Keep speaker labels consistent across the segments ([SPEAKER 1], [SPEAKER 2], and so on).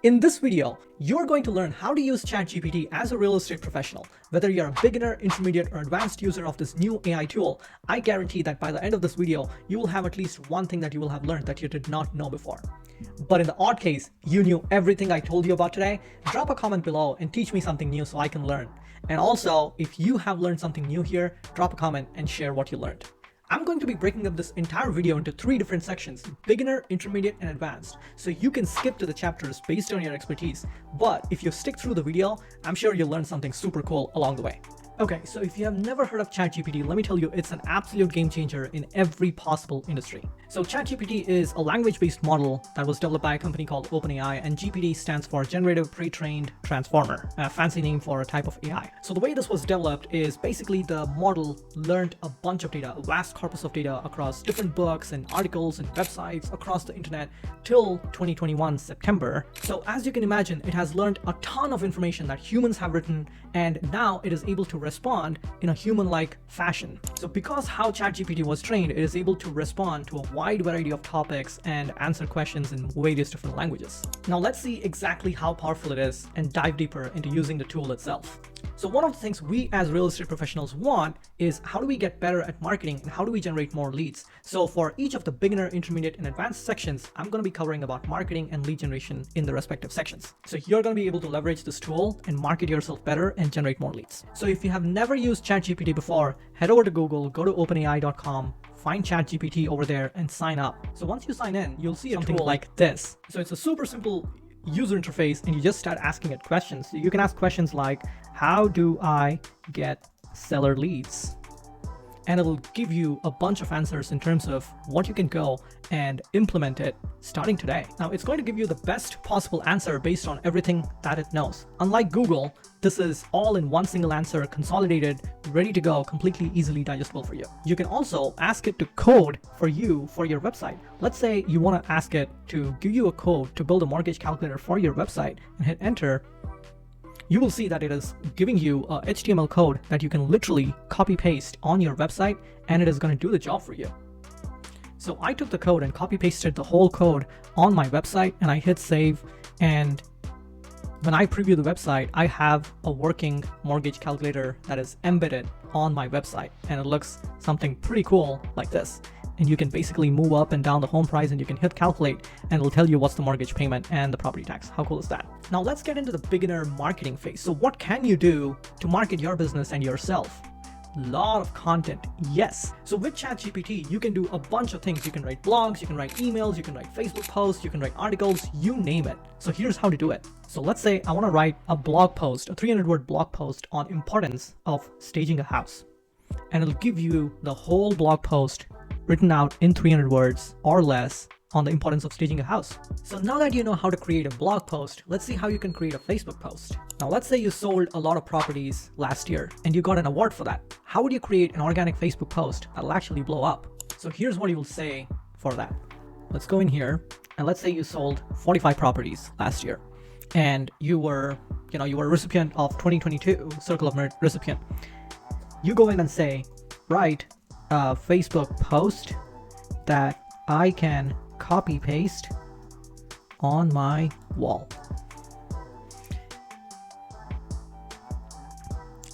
[SPEAKER 1] In this video, you're going to learn how to use ChatGPT as a real estate professional. Whether you're a beginner, intermediate, or advanced user of this new AI tool, I guarantee that by the end of this video, you will have at least one thing that you will have learned that you did not know before. But in the odd case, you knew everything I told you about today, drop a comment below and teach me something new so I can learn. And also, if you have learned something new here, drop a comment and share what you learned. I'm going to be breaking up this entire video into 3 different sections: beginner, intermediate, and advanced. So you can skip to the chapters based on your expertise. But if you stick through the video, I'm sure you'll learn something super cool along the way. Okay, so if you have never heard of ChatGPT, let me tell you, it's an absolute game changer in every possible industry. So ChatGPT is a language-based model that was developed by a company called OpenAI, and GPT stands for Generative Pre-trained Transformer, a fancy name for a type of AI. So the way this was developed is basically the model learned a bunch of data, a vast corpus of data across different books and articles and websites across the internet till 2021 September. So as you can imagine, it has learned a ton of information that humans have written, and now it is able to respond in a human-like fashion. So because how ChatGPT was trained, it is able to respond to a wide variety of topics and answer questions in various different languages. Now let's see exactly how powerful it is and dive deeper into using the tool itself. So one of the things we as real estate professionals want is how do we get better at marketing and how do we generate more leads? So for each of the beginner, intermediate, and advanced sections, I'm going to be covering about marketing and lead generation in the respective sections. So you're going to be able to leverage this tool and market yourself better and generate more leads. So if you have never used ChatGPT before, head over to Google, go to openai.com, find ChatGPT over there and sign up. So once you sign in, you'll see a tool like this. So it's a super simple user interface and you just start asking it questions. So you can ask questions like, how do I get seller leads? And it'll give you a bunch of answers in terms of what you can go and implement it starting today. Now it's going to give you the best possible answer based on everything that it knows. Unlike Google, this is all in one single answer, consolidated, ready to go, completely easily digestible for you. You can also ask it to code for you for your website. Let's say you want to ask it to give you a code to build a mortgage calculator for your website and hit enter. You will see that it is giving you a HTML code that you can literally copy paste on your website and it is going to do the job for you. So I took the code and copy pasted the whole code on my website and I hit save, and when I preview the website, I have a working mortgage calculator that is embedded on my website and it looks something pretty cool like this. And you can basically move up and down the home price and you can hit calculate and it'll tell you what's the mortgage payment and the property tax. How cool is that? Now let's get into the beginner marketing phase. So what can you do to market your business and yourself? Lot of content, yes. So with ChatGPT, you can do a bunch of things. You can write blogs, you can write emails, you can write Facebook posts, you can write articles, you name it. So here's how to do it. So let's say I want to write a blog post, a 300-word blog post on importance of staging a house. And it'll give you the whole blog post written out in 300 words or less on the importance of staging a house. So now that you know how to create a blog post, let's see how you can create a Facebook post. Now let's say you sold a lot of properties last year and you got an award for that. How would you create an organic Facebook post that'll actually blow up? So here's what you will say for that. Let's go in here and let's say you sold 45 properties last year and you were a recipient of 2022 Circle of Merit recipient. You go in and say, write a Facebook post that I can copy paste on my wall.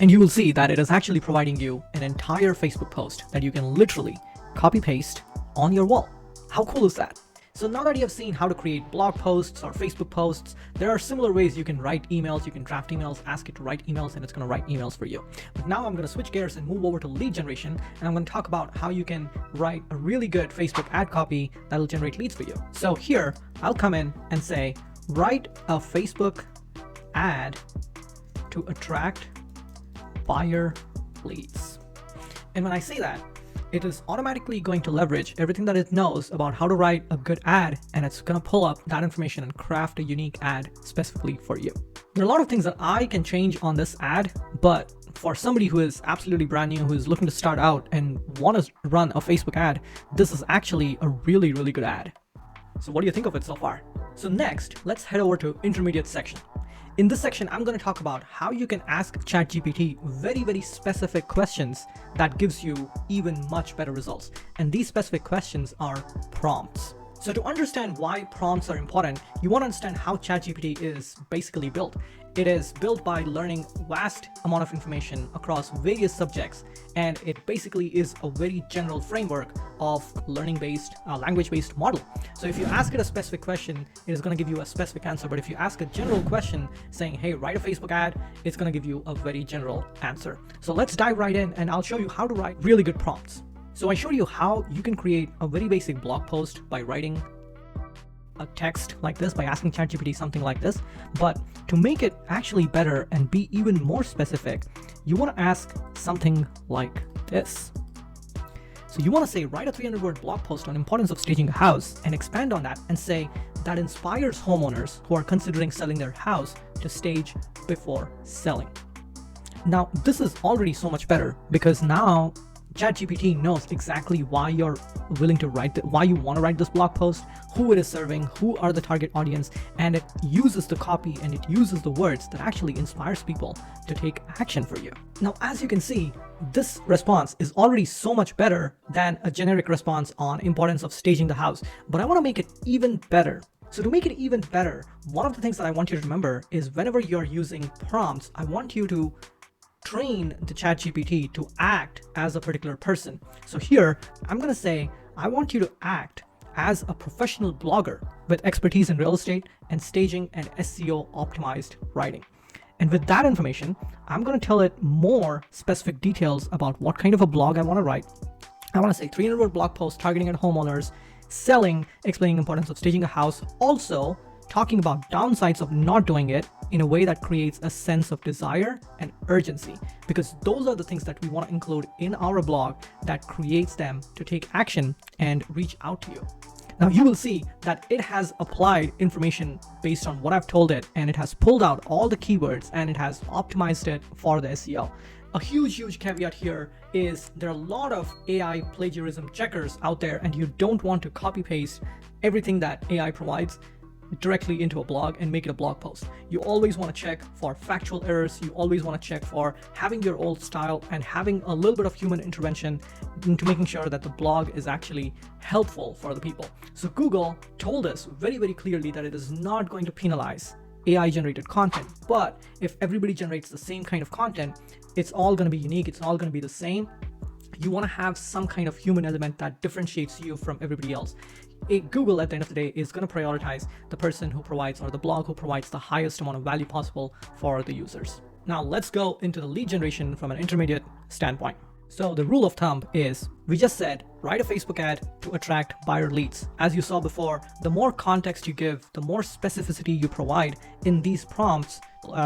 [SPEAKER 1] And you will see that it is actually providing you an entire Facebook post that you can literally copy paste on your wall. How cool is that? So now that you have seen how to create blog posts or Facebook posts, there are similar ways you can write emails, you can draft emails, ask it to write emails, and it's going to write emails for you. But now I'm going to switch gears and move over to lead generation, and I'm going to talk about how you can write a really good Facebook ad copy that'll generate leads for you. So here, I'll come in and say, write a Facebook ad to attract buyer leads. And when I say that, it is automatically going to leverage everything that it knows about how to write a good ad, and it's going to pull up that information and craft a unique ad specifically for you. There are a lot of things that I can change on this ad, but for somebody who is absolutely brand new, who is looking to start out and want to run a Facebook ad, this is actually a really, really good ad. So what do you think of it so far? So next, let's head over to intermediate section. In this section, I'm going to talk about how you can ask ChatGPT very, very specific questions that gives you even much better results. And these specific questions are prompts. So to understand why prompts are important, you want to understand how ChatGPT is basically built. It is built by learning vast amount of information across various subjects, and it basically is a very general framework of learning-based, language-based model. So if you ask it a specific question, it is going to give you a specific answer. But if you ask a general question saying, hey, write a Facebook ad, it's going to give you a very general answer. So let's dive right in, and I'll show you how to write really good prompts. So I showed you how you can create a very basic blog post by writing a text like this, by asking ChatGPT something like this. But to make it actually better and be even more specific, you want to ask something like this. So you want to say, write a 300-word blog post on importance of staging a house, and expand on that and say that inspires homeowners who are considering selling their house to stage before selling. Now, this is already so much better because now ChatGPT knows exactly why you're willing to write why you want to write this blog post, who it is serving, who are the target audience, and it uses the copy and it uses the words that actually inspires people to take action for you. Now, as you can see, this response is already so much better than a generic response on importance of staging the house, but I want to make it even better. So to make it even better, one of the things that I want you to remember is whenever you're using prompts, I want you to train the ChatGPT to act as a particular person. So here, I'm going to say, I want you to act as a professional blogger with expertise in real estate and staging and SEO-optimized writing. And with that information, I'm going to tell it more specific details about what kind of a blog I want to write. I want to say 300-word blog post targeting at homeowners, selling, explaining the importance of staging a house, also talking about downsides of not doing it in a way that creates a sense of desire and urgency, because those are the things that we want to include in our blog that creates them to take action and reach out to you. Now you will see that it has applied information based on what I've told it, and it has pulled out all the keywords and it has optimized it for the SEO. A huge caveat here is there are a lot of AI plagiarism checkers out there, and you don't want to copy paste everything that AI provides directly into a blog and make it a blog post. You always want to check for factual errors. You always want to check for having your old style and having a little bit of human intervention into making sure that the blog is actually helpful for the people. So Google told us very clearly that it is not going to penalize AI generated content, but if everybody generates the same kind of content, it's all going to be unique. It's all going to be the same. You want to have some kind of human element that differentiates you from everybody else. Google at the end of the day is going to prioritize the person who provides, or the blog who provides, the highest amount of value possible for the users. Now let's go into the lead generation from an intermediate standpoint. So the rule of thumb is, we just said, write a Facebook ad to attract buyer leads. As you saw before, the more context you give, the more specificity you provide in these prompts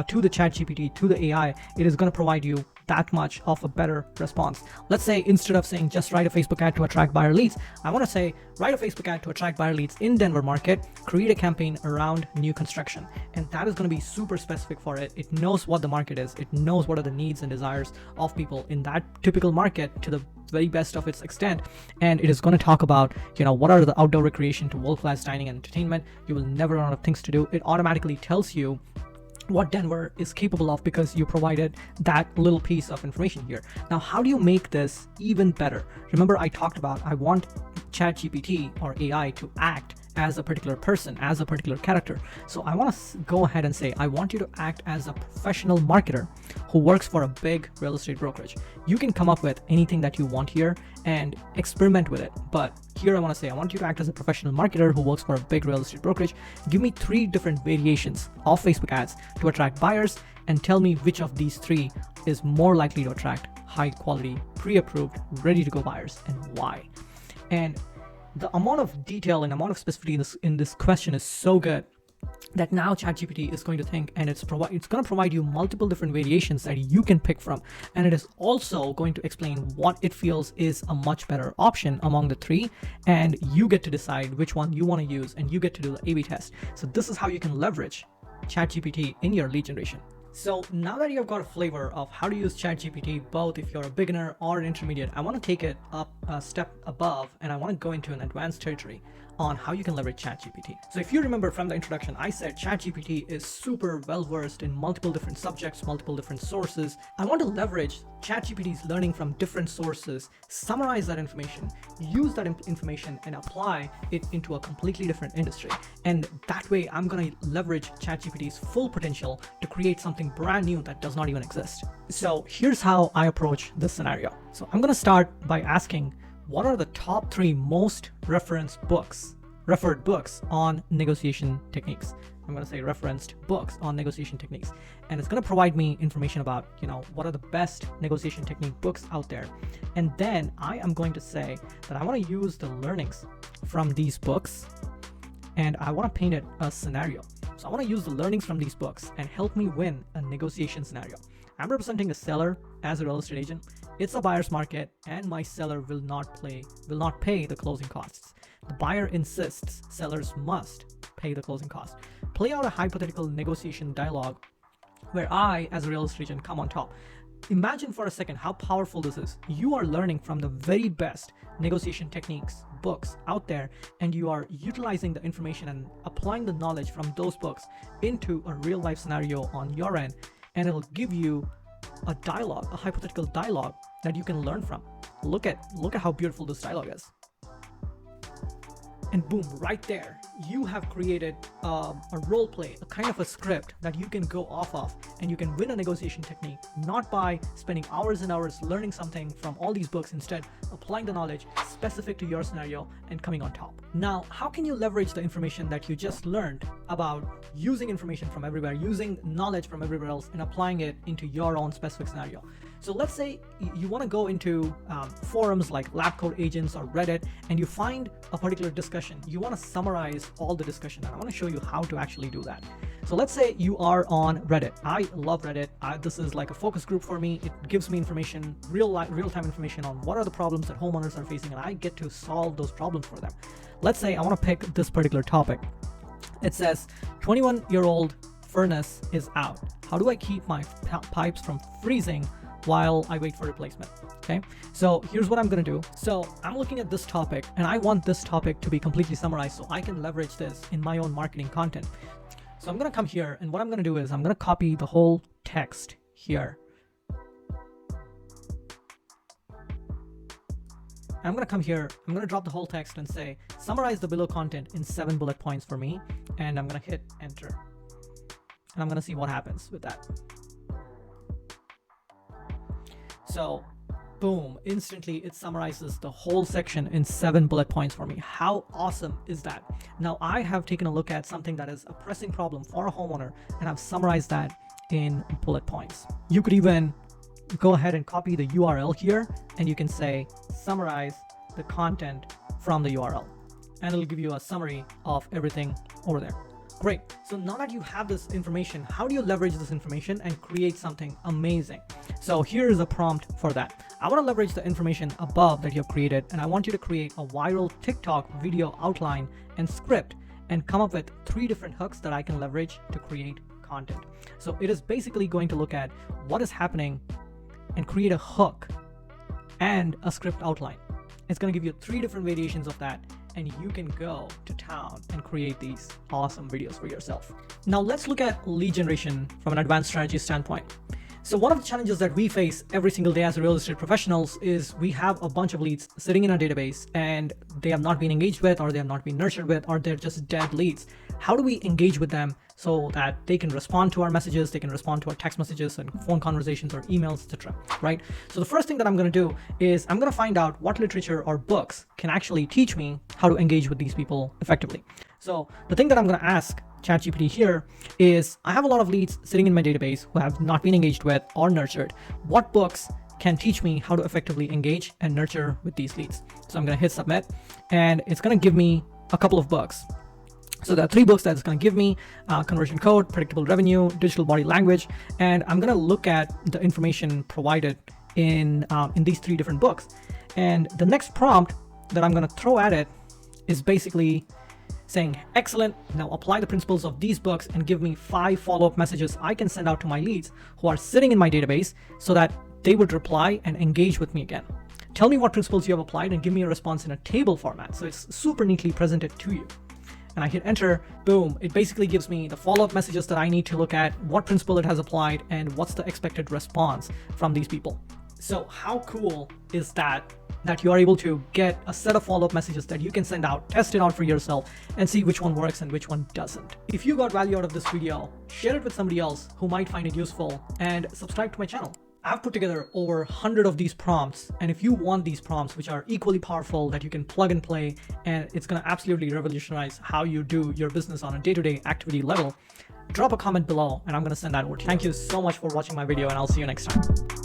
[SPEAKER 1] to the ChatGPT, to the AI, it is going to provide you that much of a better response. Let's say instead of saying just write a Facebook ad to attract buyer leads, I want to say write a Facebook ad to attract buyer leads in Denver market, create a campaign around new construction. And that is going to be super specific for it. It knows what the market is. It knows what are the needs and desires of people in that typical market to the very best of its extent. And it is going to talk about, what are the outdoor recreation to world-class dining and entertainment. You will never run out of things to do. It automatically tells you what Denver is capable of because you provided that little piece of information here. Now, how do you make this even better? Remember, I talked about I want ChatGPT or AI to act as a particular person, as a particular character. So I want to go ahead and say, I want you to act as a professional marketer who works for a big real estate brokerage. You can come up with anything that you want here and experiment with it. But here I want to say, I want you to act as a professional marketer who works for a big real estate brokerage. Give me 3 different variations of Facebook ads to attract buyers, and tell me which of these 3 is more likely to attract high quality, pre-approved, ready to go buyers, and why. And the amount of detail and amount of specificity in this question is so good that now ChatGPT is going to think, and it's going to provide you multiple different variations that you can pick from. And it is also going to explain what it feels is a much better option among the 3. And you get to decide which one you want to use, and you get to do the A/B test. So this is how you can leverage ChatGPT in your lead generation. So now that you've got a flavor of how to use ChatGPT, both if you're a beginner or an intermediate, I want to take it up a step above, and I want to go into an advanced territory. on how you can leverage ChatGPT. So if you remember from the introduction, I said ChatGPT is super well versed in multiple different subjects, multiple different sources. I want to leverage ChatGPT's learning from different sources, summarize that information, use that information and apply it into a completely different industry. And that way I'm going to leverage ChatGPT's full potential to create something brand new that does not even exist. So here's how I approach this scenario. So I'm going to start by asking, what are the top 3 most referred books on negotiation techniques? I'm going to say referenced books on negotiation techniques. And it's going to provide me information about, what are the best negotiation technique books out there. And then I am going to say that I want to use the learnings from these books and I want to paint it a scenario. So I want to use the learnings from these books and help me win a negotiation scenario. I'm representing a seller as a real estate agent. It's a buyer's market and my seller will not pay the closing costs. The buyer insists sellers must pay the closing cost. Play out a hypothetical negotiation dialogue where I, as a real estate agent, come on top. Imagine for a second how powerful this is. You are learning from the very best negotiation techniques, books out there, and you are utilizing the information and applying the knowledge from those books into a real life scenario on your end, and it'll give you a dialogue, a hypothetical dialogue that you can learn from. Look at how beautiful this dialogue is. And boom, right there, you have created a role play, a kind of a script that you can go off of, and you can win a negotiation technique, not by spending hours and hours learning something from all these books, instead applying the knowledge specific to your scenario and coming on top. Now, how can you leverage the information that you just learned about using information from everywhere, using knowledge from everywhere else and applying it into your own specific scenario? So let's say you want to go into forums like Lab Code Agents or Reddit, and you find a particular discussion. You want to summarize all the discussion, and I want to show you how to actually do that. So let's say you are on Reddit. I love Reddit. This is like a focus group for me. It gives me information, real-time information on what are the problems that homeowners are facing, and I get to solve those problems for them. Let's say I want to pick this particular topic. It says 21-year-old furnace is out. How do I keep my pipes from freezing while I wait for replacement? Okay, so here's what I'm going to do. So I'm looking at this topic and I want this topic to be completely summarized so I can leverage this in my own marketing content. So I'm going to come here, and what I'm going to do is I'm going to copy the whole text here. I'm going to come here, I'm going to drop the whole text and say, summarize the below content in 7 bullet points for me. And I'm going to hit enter. And I'm going to see what happens with that. So boom, instantly it summarizes the whole section in 7 bullet points for me. How awesome is that? Now I have taken a look at something that is a pressing problem for a homeowner, and I've summarized that in bullet points. You could even go ahead and copy the URL here, and you can say summarize the content from the URL, and it'll give you a summary of everything over there. Great. So now that you have this information, how do you leverage this information and create something amazing? So here is a prompt for that. I want to leverage the information above that you have created, and I want you to create a viral TikTok video outline and script and come up with 3 different hooks that I can leverage to create content. So it is basically going to look at what is happening and create a hook and a script outline. It's going to give you 3 different variations of that, and you can go to town and create these awesome videos for yourself. Now let's look at lead generation from an advanced strategy standpoint. So one of the challenges that we face every single day as real estate professionals is we have a bunch of leads sitting in our database and they have not been engaged with, or they have not been nurtured with, or they're just dead leads. How do we engage with them so that they can respond to our messages, they can respond to our text messages and phone conversations or emails, etc., right? So the first thing that I'm going to do is I'm going to find out what literature or books can actually teach me how to engage with these people effectively. So the thing that I'm going to ask ChatGPT here is, I have a lot of leads sitting in my database who have not been engaged with or nurtured. What books can teach me how to effectively engage and nurture with these leads? So I'm going to hit submit, and it's going to give me a couple of books. So there are 3 books that it's going to give me: Conversion Code, Predictable Revenue, Digital Body Language. And I'm going to look at the information provided in these 3 different books. And the next prompt that I'm going to throw at it is basically saying, excellent, now apply the principles of these books and give me 5 follow-up messages I can send out to my leads who are sitting in my database so that they would reply and engage with me again. tell me what principles you have applied and give me a response in a table format. So it's super neatly presented to you. And I hit enter, boom, it basically gives me the follow-up messages that I need to look at, what principle it has applied, and what's the expected response from these people. So how cool is that you are able to get a set of follow-up messages that you can send out, test it out for yourself, and see which one works and which one doesn't. If you got value out of this video, share it with somebody else who might find it useful, and subscribe to my channel. I've put together over 100 of these prompts, and if you want these prompts, which are equally powerful, that you can plug and play, and it's going to absolutely revolutionize how you do your business on a day-to-day activity level, drop a comment below, and I'm going to send that over to you. Thank you so much for watching my video, and I'll see you next time.